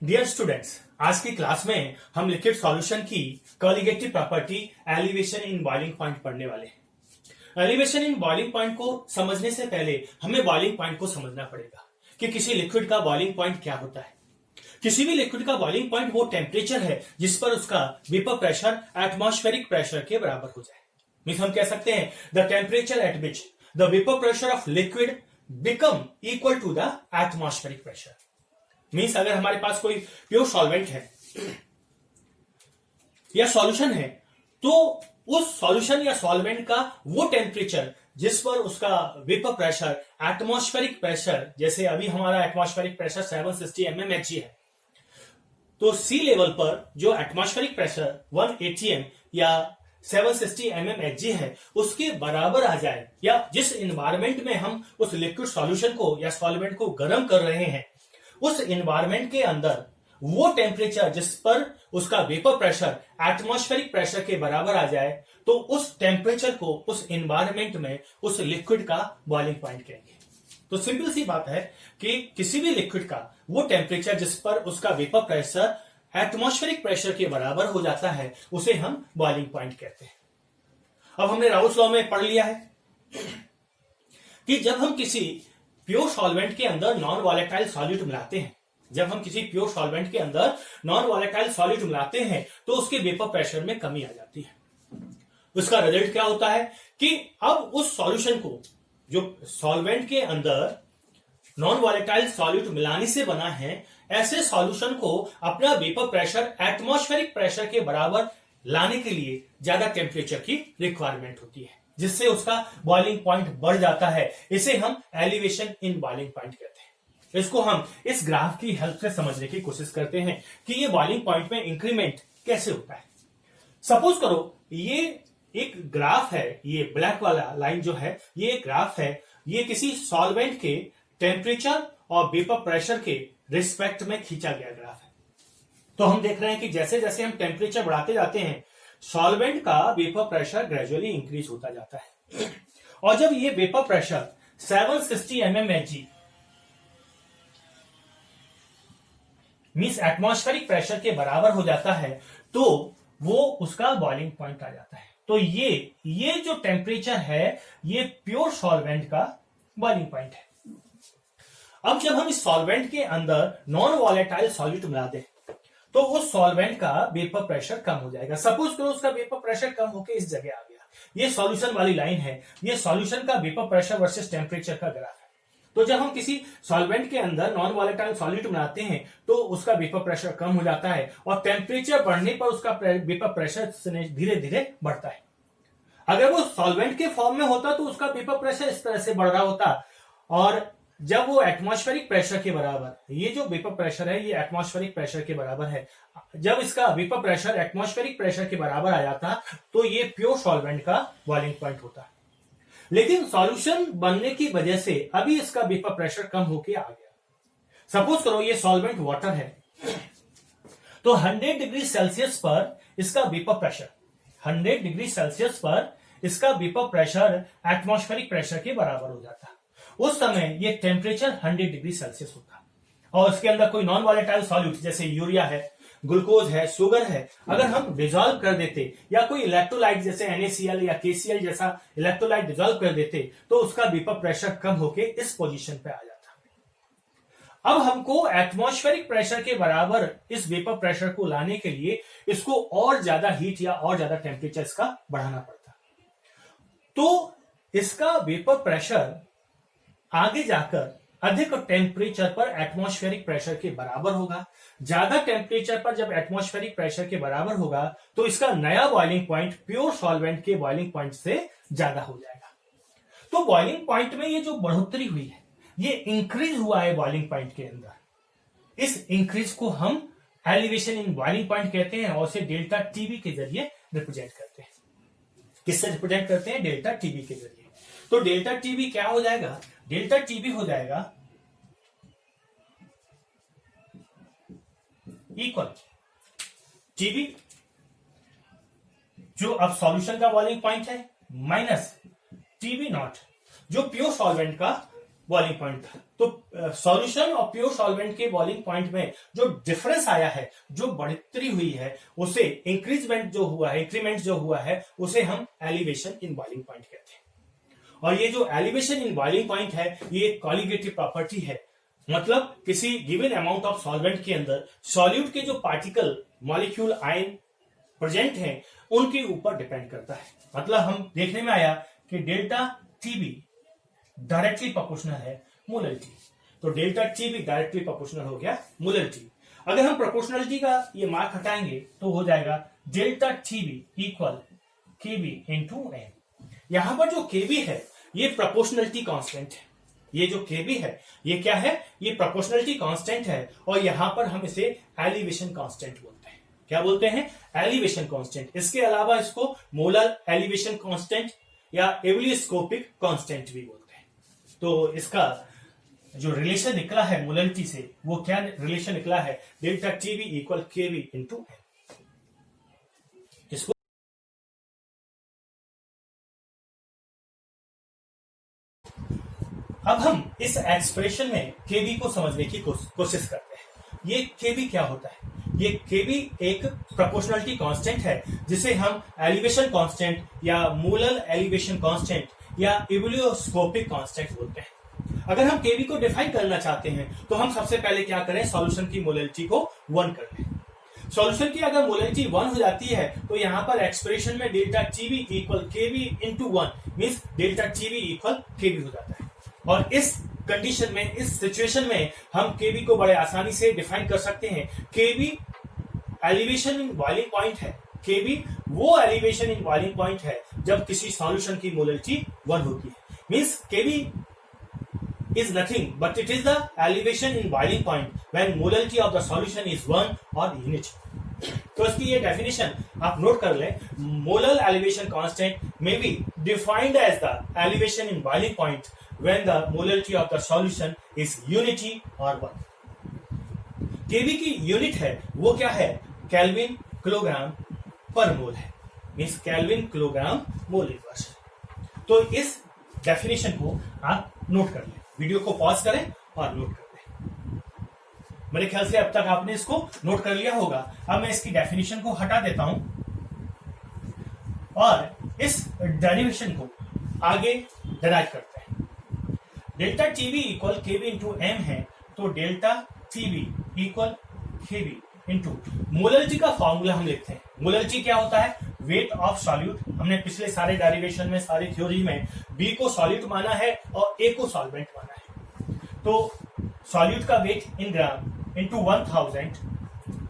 Dear students, आज की class में हम लिक्विड सॉल्यूशन की colligative property elevation in boiling point पढ़ने वाले हैं। एलिवेशन इन बॉइलिंग पॉइंट को समझने से पहले हमें बॉइलिंग पॉइंट को समझना पड़ेगा कि किसी लिक्विड का बॉइलिंग पॉइंट क्या होता है। किसी भी लिक्विड का बॉइलिंग पॉइंट वो टेम्परेचर है जिस पर उसका वेपर प्रेशर एटमॉस्फेरिक प्रेशर के बराबर हो जाए। मीन्स हम कह सकते हैं the temperature at which the vapour pressure of liquid become equal to the atmospheric pressure. Means अगर हमारे पास कोई प्योर सॉल्वेंट है या सॉल्यूशन है तो उस सॉल्यूशन या सॉल्वेंट का वो टेम्परेचर जिस पर उसका वेपर प्रेशर एटमॉस्फेरिक प्रेशर, जैसे अभी हमारा एटमॉस्फेरिक प्रेशर 760 mmHg है, तो सी लेवल पर जो एटमॉस्फेरिक प्रेशर 1 atm या 760 mmHg है उसके बराबर आ जाए, या जिस इन्वायरमेंट में हम उस लिक्विड सॉल्यूशन को या सॉल्वेंट को गर्म कर रहे हैं उस इन्वायरमेंट के अंदर वो टेम्परेचर जिस पर उसका वेपर प्रेशर एटमॉस्फेरिक प्रेशर के बराबर आ जाए, तो उस टेम्परेचर को उस इन्वायरमेंट में उस लिक्विड का बॉइलिंग पॉइंट कहेंगे। तो सिंपल सी बात है कि किसी भी लिक्विड का वो टेम्परेचर जिस पर उसका वेपर प्रेशर एटमॉस्फेरिक प्रेशर के बराबर हो जाता है उसे हम बॉइलिंग पॉइंट कहते हैं। अब हमने राउल्स लॉ में पढ़ लिया है कि जब हम किसी प्योर सॉल्वेंट के अंदर नॉन वॉलेटाइल सॉल्यूट मिलाते हैं, जब हम किसी प्योर सॉल्वेंट के अंदर नॉन वॉलेटाइल सॉल्यूट मिलाते हैं तो उसके वेपर प्रेशर में कमी आ जाती है। उसका रिजल्ट क्या होता है कि अब उस सॉल्यूशन को, जो सॉल्वेंट के अंदर नॉन वॉलेटाइल सॉल्यूट मिलाने से बना है, ऐसे सॉल्यूशन को अपना वेपर प्रेशर एटमॉस्फेरिक प्रेशर के बराबर लाने के लिए ज्यादा टेम्परेचर की रिक्वायरमेंट होती है, जिससे उसका बॉइलिंग पॉइंट बढ़ जाता है। इसे हम एलिवेशन इन बॉइलिंग पॉइंट कहते हैं। इसको हम इस ग्राफ की हेल्प से समझने की कोशिश करते हैं कि ये बॉइलिंग पॉइंट में इंक्रीमेंट कैसे होता है। सपोज करो ये एक ग्राफ है, ये ब्लैक वाला लाइन जो है ये एक ग्राफ है, ये किसी सॉल्वेंट के टेम्परेचर और वेपर प्रेशर के रिस्पेक्ट में खींचा गया ग्राफ है। तो हम देख रहे हैं कि जैसे जैसे हम टेम्परेचर बढ़ाते जाते हैं सॉल्वेंट का वेपर प्रेशर ग्रेजुअली इंक्रीज होता जाता है, और जब ये vapour pressure 760 mmHg means atmospheric pressure के बराबर हो जाता है तो वो उसका बॉइलिंग पॉइंट आ जाता है। तो ये जो टेम्परेचर है ये प्योर सॉल्वेंट का बॉइलिंग पॉइंट है। अब जब हम इस सॉल्वेंट के अंदर नॉन वॉलेटाइल सॉल्यूट मिला दें तो उस सॉल्वेंट का वेपर प्रेशर कम हो जाएगा। सपोज करो उसका वेपर प्रेशर कम होकर इस जगह आ गया, ये सॉल्यूशन वाली लाइन है, ये सॉल्यूशन का वेपर प्रेशर वर्सेस टेम्परेचर का ग्राफ है। तो जब हम किसी सॉल्वेंट के अंदर नॉन वॉलेटाइल सॉल्यूट बनाते हैं तो उसका वेपर प्रेशर कम हो जाता है और टेम्परेचर बढ़ने पर उसका वेपर प्रेशर धीरे धीरे बढ़ता है। अगर वो सॉल्वेंट के फॉर्म में होता तो उसका वेपर प्रेशर इस तरह से बढ़ रहा होता, और जब वो एटमॉस्फेरिक प्रेशर के बराबर, ये जो वेपर प्रेशर है ये एटमॉस्फेरिक प्रेशर के बराबर है, जब इसका वेपर प्रेशर एटमॉस्फेरिक प्रेशर के बराबर आ जाता तो ये प्योर सॉल्वेंट का बॉइलिंग पॉइंट होता है। लेकिन सॉल्यूशन बनने की वजह से अभी इसका वेपर प्रेशर कम होके आ गया। सपोज करो ये सॉल्वेंट वाटर है, तो 100 डिग्री सेल्सियस पर इसका वेपर प्रेशर 100 डिग्री सेल्सियस पर इसका वेपर प्रेशर एटमॉस्फेरिक प्रेशर के बराबर हो जाता। उस समय ये टेम्परेचर 100 डिग्री सेल्सियस होता और उसके अंदर कोई नॉन वॉलेटाइल सॉल्यूट जैसे यूरिया है, ग्लूकोज है, शुगर है, अगर हम डिजोल्व कर देते या कोई इलेक्ट्रोलाइट जैसे NaCl या KCl जैसा इलेक्ट्रोलाइट डिजोल्व कर देते तो उसका वेपर प्रेशर कम होके इस पोजीशन पे आ जाता। अब हमको एटमॉस्फेरिक प्रेशर के बराबर इस वेपर प्रेशर को लाने के लिए इसको और ज्यादा हीट या और ज्यादा टेम्परेचर इसका बढ़ाना पड़ता। तो इसका वेपर प्रेशर आगे जाकर अधिक टेम्परेचर पर एटमॉस्फेरिक प्रेशर के बराबर होगा। ज्यादा टेम्परेचर पर जब एटमॉस्फेरिक प्रेशर के बराबर होगा तो इसका नया बॉइलिंग पॉइंट प्योर सॉल्वेंट के बॉइलिंग पॉइंट से ज्यादा हो जाएगा। तो बॉइलिंग पॉइंट में ये जो बढ़ोतरी हुई है ये इंक्रीज हुआ है बॉइलिंग पॉइंट के अंदर। इस इंक्रीज को हम एलिवेशन इन बॉइलिंग पॉइंट कहते हैं और उसे डेल्टा टीबी के जरिए रिप्रेजेंट करते हैं। किससे रिप्रेजेंट करते हैं? डेल्टा टीबी के जरिए। तो डेल्टा टीबी क्या हो जाएगा? डेल्टा टीबी हो जाएगा इक्वल टीबी जो अब सॉल्यूशन का बॉइलिंग पॉइंट है माइनस टीबी नॉट जो प्योर सॉल्वेंट का बॉइलिंग पॉइंट था। तो सॉल्यूशन और प्योर सॉल्वेंट के बॉइलिंग पॉइंट में जो डिफरेंस आया है, जो बढ़ोतरी हुई है, उसे इंक्रीजमेंट जो हुआ है, इंक्रीमेंट जो हुआ है, उसे हम एलिवेशन इन बॉइलिंग पॉइंट कहते हैं। और ये जो एलिवेशन इन बॉइलिंग पॉइंट है, ये कॉलिगेटिव प्रॉपर्टी है। मतलब किसी गिवन अमाउंट ऑफ सॉल्वेंट के अंदर सॉल्यूट के जो पार्टिकल, मॉलिक्यूल, आयन प्रेजेंट हैं, उनके ऊपर डिपेंड करता है। मतलब हम देखने में आया कि डेल्टा टीबी डायरेक्टली प्रोपोर्शनल है मोलर टी। तो डेल्टा टीबी डायरेक्टली प्रोपोर्शनल हो गया मोलर टी। अगर हम प्रोपोर्शनलिटी का ये मार्क हटाएंगे तो हो जाएगा delta TB equal KB into N. यहां पर जो केबी है ये प्रोपोर्शनलिटी कांस्टेंट है। ये जो केबी है ये क्या है? ये प्रोपोर्शनलिटी कांस्टेंट है। और यहां पर हम इसे एलिवेशन कांस्टेंट बोलते हैं। क्या बोलते हैं? Elevation constant. इसके अलावा इसको मोलर एलिवेशन कांस्टेंट या एबिलियोस्कोपिक कांस्टेंट भी बोलते हैं। तो इसका जो रिलेशन निकला है मोलरिटी से, वो क्या रिलेशन निकला है? Delta TB equal KB into N. इसको अब हम इस एक्सप्रेशन में केबी को समझने की कोशिश करते हैं। ये केबी क्या होता है? ये केबी एक प्रोपोर्शनलिटी कांस्टेंट है, जिसे हम एलिवेशन कांस्टेंट या मोलर एलिवेशन कांस्टेंट या एबिलियोस्कोपिक कांस्टेंट बोलते हैं। अगर हम केबी को डिफाइन करना चाहते हैं तो हम सबसे पहले क्या करें? सॉल्यूशन की मोलरिटी को 1 कर लें। सॉल्यूशन की अगर मोलरिटी 1 हो जाती है तो यहां पर एक्सप्रेशन में delta TB equal KB into 1 means delta TB equal KB हो जाता है। और इस कंडीशन में, इस सिचुएशन में हम केबी को बड़े आसानी से डिफाइन कर सकते हैं। केबी एलिवेशन इन बॉइलिंग पॉइंट है। केबी वो एलिवेशन इन बॉइलिंग पॉइंट है जब किसी सॉल्यूशन की मोलरिटी 1 होती है। Means KB is nothing but it is the elevation in boiling point when molarity of the solution is 1 or unit। तो इसकी ये डेफिनेशन आप नोट कर लें। Molar elevation constant may be defined as the elevation in boiling point when the molarity of the solution is unity or 1। केबी की unit है वो क्या है? केल्विन किलोग्राम पर मोल है। Means kelvin kilogram mole inverse. तो इस डेफिनेशन को आप नोट कर लें। वीडियो को पॉज करें और नोट कर लें। मेरे ख्याल से अब तक आपने इसको नोट कर लिया होगा। अब मैं इसकी डेफिनेशन को हटा देता हूं और इस डेरिवेशन को आगे डिराइव करते हैं। Delta TB equal KB into M है, तो delta TB equal KB into molarity का फॉर्मूला हम लिखते हैं। मोलरिटी क्या होता है? Wait of solute. हमने पिछले सारे डेरिवेशन में, सारी थ्योरी में बी को सॉल्यूट माना है और ए को सॉल्वेंट माना है। तो सॉल्यूट का weight in gram into 1000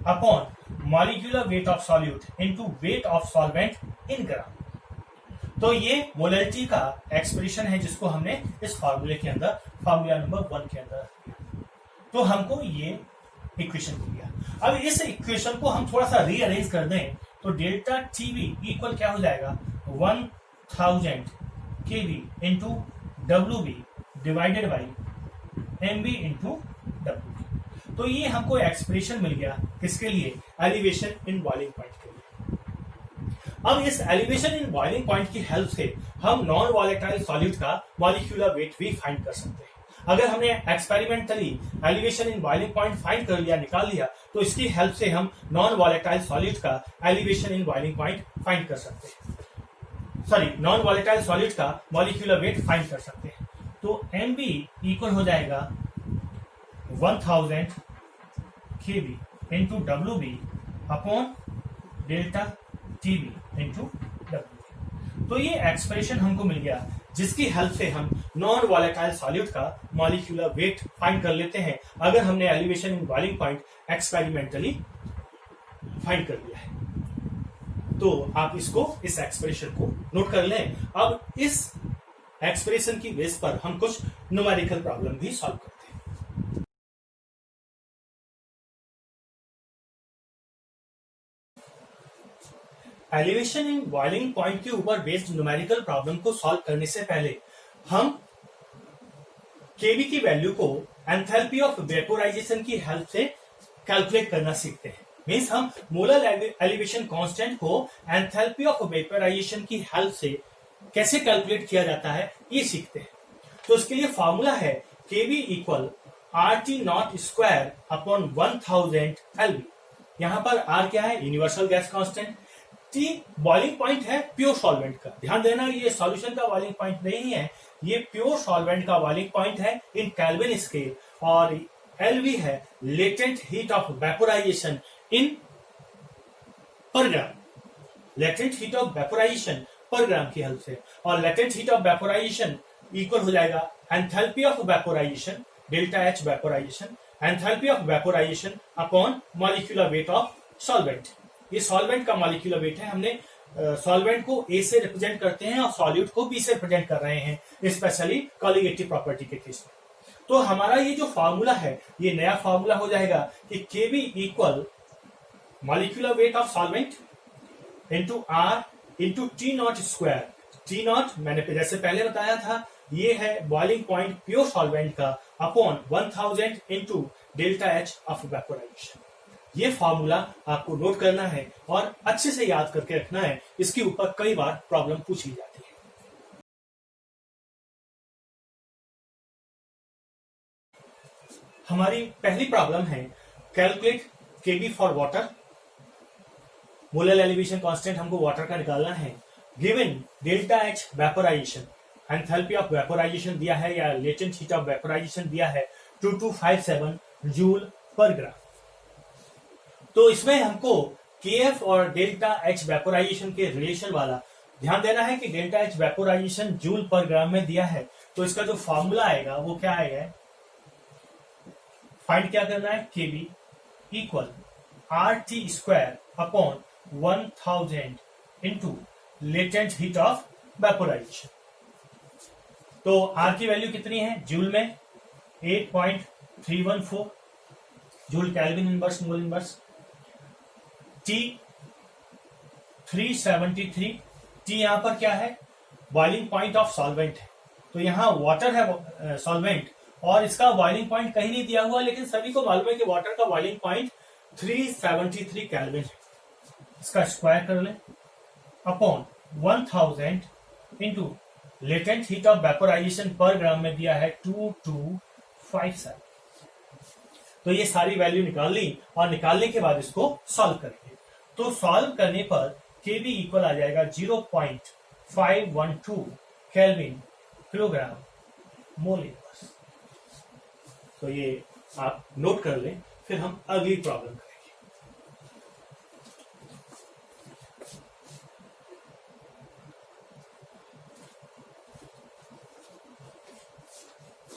upon molecular weight of solute into weight of solvent in gram. तो ये मोलरिटी का एक्सप्रेशन है जिसको हमने इस फॉर्मूले के अंदर, फॉर्मूला नंबर 1 के अंदर रखा। तो हमको ये इक्वेशन मिल गया। अब इस इक्वेशन को हम थोड़ा सा रीअरेंज कर दें तो डेल्टा टीबी इक्वल क्या हो जाएगा? 1000 KB into W B divided by M B into W. तो ये हमको एक्सप्रेशन मिल गया किसके लिए? एलिवेशन इन बॉइलिंग पॉइंट के लिए। अब इस एलिवेशन इन बॉइलिंग पॉइंट की हेल्प से हम नॉन वॉलेटाइल सॉल्यूट का मॉलिक्यूलर वेट भी फाइंड कर सकते हैं। अगर हमने experimentally elevation in boiling point find कर लिया, निकाल लिया, तो इसकी हेल्प से हम नॉन वॉलेटाइल सॉल्यूट का elevation in boiling point find कर सकते हैं। सॉरी, नॉन वॉलेटाइल सॉल्यूट का मॉलिक्यूलर वेट फाइंड कर सकते हैं। तो एम बी इक्वल हो जाएगा 1000 KB into W B upon delta TB into W. तो ये एक्सप्रेशन हमको मिल गया जिसकी हेल्प से हम नॉन वॉलेटाइल सॉल्यूट का मॉलिक्यूलर वेट फाइंड कर लेते हैं अगर हमने elevation in boiling point experimentally find कर लिया है। तो आप इसको, इस एक्सप्रेशन को नोट कर लें। अब इस एक्सप्रेशन की बेस पर हम कुछ न्यूमेरिकल प्रॉब्लम भी सॉल्व करते हैं। एलिवेशन इन बॉइलिंग पॉइंट के ऊपर बेस्ड न्यूमेरिकल प्रॉब्लम को सॉल्व करने से पहले हम केबी की वैल्यू को एंथैल्पी ऑफ वेपोराइजेशन की हेल्प से कैलकुलेट करना सीखते हैं। मींस हम मोलर एलिवेशन कांस्टेंट को एंथैल्पी ऑफ वेपोराइजेशन की हेल्प से कैसे कैलकुलेट किया जाता है ये सीखते हैं। तो इसके लिए फॉर्मूला है Kb equal RT not square upon 1000 LV। यहां पर R क्या है? Universal gas constant. T boiling point है प्योर सॉल्वेंट का। ध्यान देना ये सॉल्यूशन का बॉइलिंग पॉइंट नहीं है, ये प्योर सॉल्वेंट का बॉइलिंग पॉइंट है इन केल्विन स्केल। और LV है लेटेंट हीट ऑफ वेपोराइजेशन इन पर ग्राम, लेटेंट हीट ऑफ वेपोराइजेशन पर ग्राम की हेल्प से। और latent heat of vaporisation equal हो जाएगा enthalpy of vaporisation delta H vaporisation, enthalpy of vaporisation upon molecular weight of solvent. ये सॉल्वेंट का मॉलिक्यूलर वेट है। हमने सॉल्वेंट को ए से रिप्रेजेंट करते हैं और सॉल्यूट को बी से रिप्रेजेंट कर रहे हैं, स्पेशली कॉलिगेटिव प्रॉपर्टी के केस में। तो हमारा ये जो फॉर्मूला है ये नया फॉर्मूला हो जाएगा कि Kb equal molecular weight of solvent into R into T not square. T not मैंने जैसे पहले बताया था ये है बॉइलिंग पॉइंट प्योर सॉल्वेंट का upon 1000 into delta H of vaporisation. ये फॉर्मूला आपको नोट करना है और अच्छे से याद करके रखना है, इसके ऊपर कई बार प्रॉब्लम पूछी जाती है। हमारी पहली प्रॉब्लम है calculate Kb for water. Molar elevation constant हमको वाटर का निकालना है। Given delta H vaporisation, enthalpy of vaporisation दिया है या लेटेंट हीट ऑफ वेपोराइजेशन दिया है 2257 जूल पर ग्राम। तो इसमें हमको Kf और डेल्टा एच वेपोराइजेशन के रिलेशन वाला ध्यान देना है कि डेल्टा एच वेपोराइजेशन जूल पर ग्राम में दिया है, तो इसका जो फॉर्मूला आएगा वो क्या आएगा? फाइंड क्या करना है? Kb equal RT square upon 1000 into latent heat of vaporisation. तो R की वैल्यू कितनी है? जूल में 8.314 joule kelvin inverse mole inverse. T 373। T यहां पर क्या है? बॉइलिंग पॉइंट ऑफ सॉल्वेंट है। तो यहां वाटर है सॉल्वेंट और इसका बॉइलिंग पॉइंट कहीं नहीं दिया हुआ, लेकिन सभी को मालूम है कि वाटर का बॉइलिंग पॉइंट 373 केल्विन है। इसका स्क्वायर कर लें upon 1000 into latent heat of vaporisation पर ग्राम में दिया है 2257। तो ये सारी वैल्यू निकाल ली और निकालने के बाद इसको सॉल्व करेंगे। तो सॉल्व करने पर Kb इक्वल आ जाएगा 0.512 केल्विन किलोग्राम मोल इनवर्स। तो ये आप नोट कर लें, फिर हम अगली प्रॉब्लम करेंगे।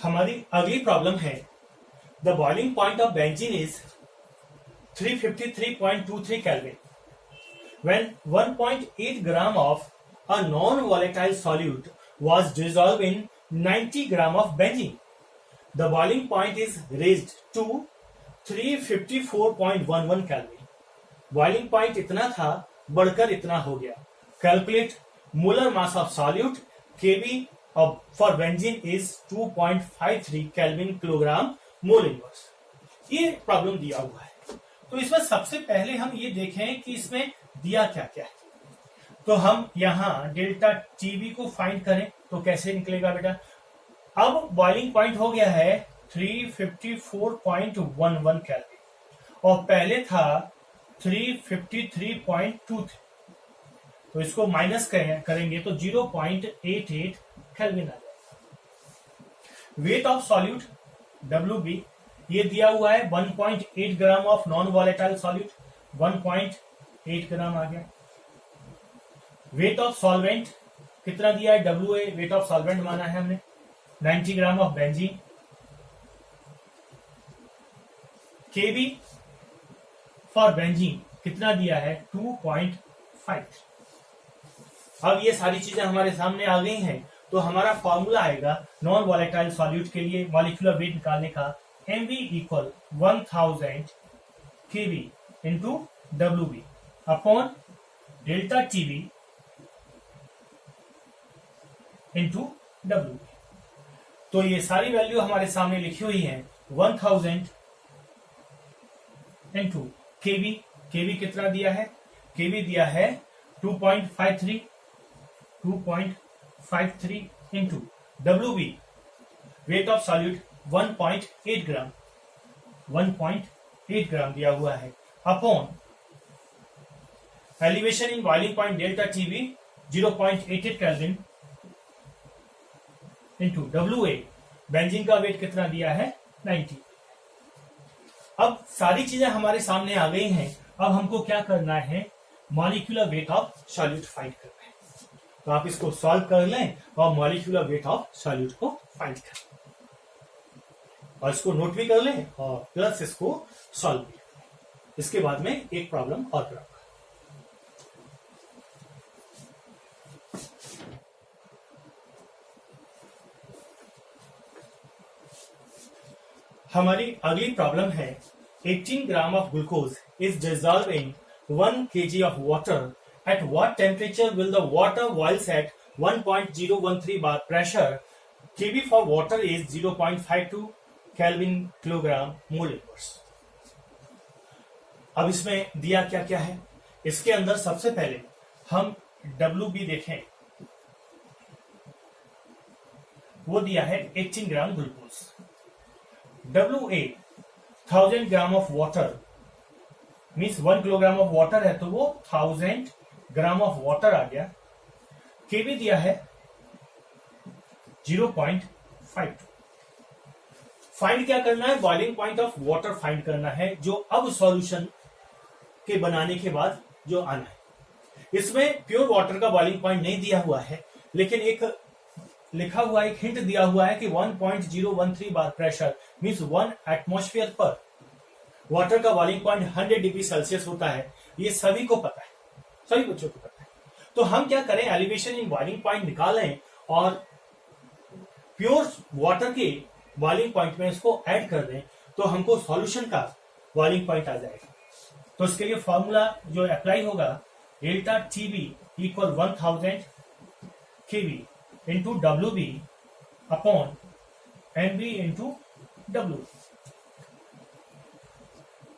हमारी अगली प्रॉब्लम है the boiling point of benzene is 353.23 Kelvin when 1.8 gram of a non-volatile solute was dissolved in 90 gram of benzene. The boiling point is raised to 354.11 Kelvin. Boiling point इतना था बढ़कर इतना हो गया। Calculate molar mass of solute Kb for benzene is 2.53 Kelvin kilogram mole inverse. ये problem दिया हुआ है। तो इसमें सबसे पहले हम ये देखें कि इसमें दिया क्या क्या है। तो हम यहां डेल्टा टीबी को फाइंड करें तो कैसे निकलेगा बेटा? अब बॉइलिंग पॉइंट हो गया है 354.11 केल्विन और पहले था 353.2 थे। तो इसको माइनस करेंगे तो 0.88 केल्विन आ जाएगा। वेट ऑफ सॉल्यूट WB ये दिया हुआ है 1.8 gram of non volatile solute, 1.8 ग्राम आ गया। वेट ऑफ सॉल्वेंट कितना दिया है? WA वेट ऑफ सॉल्वेंट माना है हमने 90 gram of benzene. Kb for benzene कितना दिया है? 2.5। अब ये सारी चीजें हमारे सामने आ गई हैं, तो हमारा फॉर्मूला आएगा नॉन वॉलेटाइल सॉल्यूट के लिए मॉलिक्यूलर वेट निकालने का Mv equal 1000 Kb into WB upon delta Tb into WB। तो ये सारी वैल्यू हमारे सामने लिखी हुई है 1000 इंटू Kb। Kb कितना दिया है? Kb दिया है 2.53 into WB wait of solute 1.8 ग्राम 1.8 ग्राम दिया हुआ है upon elevation in boiling point delta TB 0.88 kelvin into WA benzene का वेट कितना दिया है 90। अब सारी चीजें हमारे सामने आ गई हैं। अब हमको क्या करना है, molecular weight of solute find करना है। तो आप इसको सॉल्व कर लें और मॉलिक्यूलर वेट ऑफ सॉल्यूट को फाइंड करें और इसको नोट भी कर लें और प्लस इसको सॉल्व भी करें। इसके बाद में एक प्रॉब्लम और कराऊंगा। हमारी अगली प्रॉब्लम है 18 gram of glucose is dissolve in 1 kg of water. At what temperature will the water boils at 1.013 bar pressure? Kb for water is 0.52 Kelvin kilogram mole inverse. अब इसमें दिया क्या क्या है, इसके अंदर सबसे पहले हम WB देखें। वो दिया है 18 gram glucose. WA 1000 gram of water means 1 kilogram of water है तो वो 1000 ग्राम ऑफ वाटर आ गया। केबी दिया है 0.52। फाइंड क्या करना है, boiling point of water find करना है जो अब सॉल्यूशन के बनाने के बाद जो आना है। इसमें प्योर वाटर का बॉइलिंग पॉइंट नहीं दिया हुआ है, लेकिन एक लिखा हुआ एक हिंट दिया हुआ है कि 1.013 बार प्रेशर मीन्स 1 एटमॉस्फेयर पर वाटर का बॉइलिंग पॉइंट 100 डिग्री सेल्सियस होता है। ये सभी को पता है, सभी बच्चों को पता है। तो हम क्या करें, एलिवेशन इन बॉइलिंग पॉइंट निकालें और प्योर वाटर के बॉइलिंग पॉइंट में इसको ऐड कर दें तो हमको सॉल्यूशन का बॉइलिंग पॉइंट आ जाएगा। तो इसके लिए फॉर्मूला जो अप्लाई होगा, delta TB equal 1000 KB into WB upon NB into W।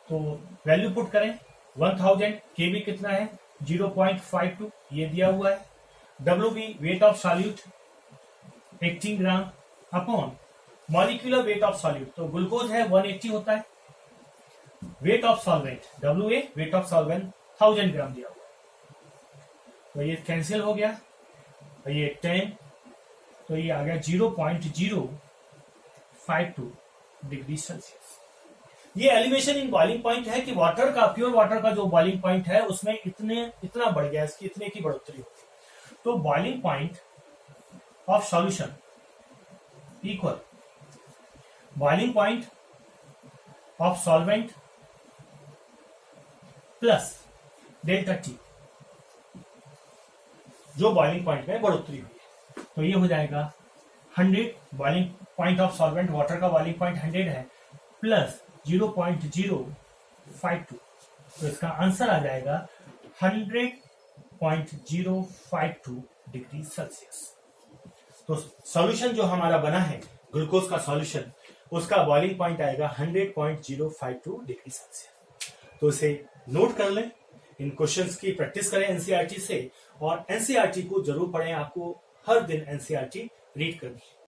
तो वैल्यू पुट करें, 1000 केबी कितना है 0.52 ये दिया हुआ है। WB wait of solute 18 gram upon molecular weight of solute, तो ग्लूकोज है 180 होता है। Wait of solvent WA wait of solvent 1000 ग्राम दिया हुआ है, तो ये कैंसिल हो गया, तो ये 10, तो ये आ गया 0.052 डिग्री सेल्सियस। ये एलिवेशन इन बॉइलिंग पॉइंट है कि वाटर का, प्योर वाटर का जो बॉइलिंग पॉइंट है उसमें इतना बढ़ गया, इसकी इतने की बढ़ोतरी होगी। तो boiling point of solution equal boiling point of solvent plus delta T, जो बॉइलिंग पॉइंट में बढ़ोतरी हुई है। तो ये हो जाएगा 100, boiling point of solvent water का बॉइलिंग पॉइंट 100 है प्लस 0.052, तो इसका आंसर आ जाएगा 100.052 डिग्री सेल्सियस। तो सॉल्यूशन जो हमारा बना है ग्लूकोज का सॉल्यूशन, उसका बॉइलिंग पॉइंट आएगा 100.052 डिग्री सेल्सियस। तो इसे नोट कर लें, इन क्वेश्चंस की प्रैक्टिस करें एनसीईआरटी से, और एनसीईआरटी को जरूर पढ़ें। आपको हर दिन एनसीईआरटी रीड करनी है।